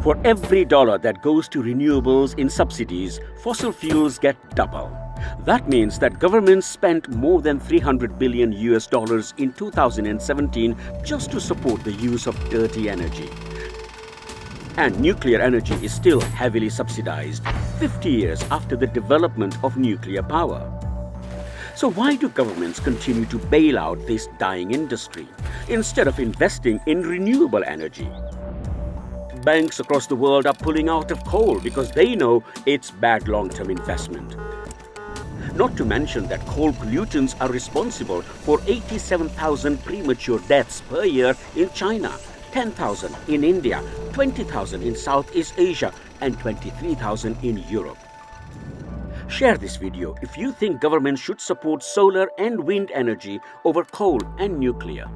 For every dollar that goes to renewables in subsidies, fossil fuels get double. That means that governments spent more than $300 billion in 2017 just to support the use of dirty energy. And nuclear energy is still heavily subsidized, 50 years after the development of nuclear power. So why do governments continue to bail out this dying industry instead of investing in renewable energy? Banks across the world are pulling out of coal because they know it's bad long-term investment. Not to mention that coal pollutants are responsible for 87,000 premature deaths per year in China, 10,000 in India, 20,000 in Southeast Asia, and 23,000 in Europe. Share this video if you think government should support solar and wind energy over coal and nuclear.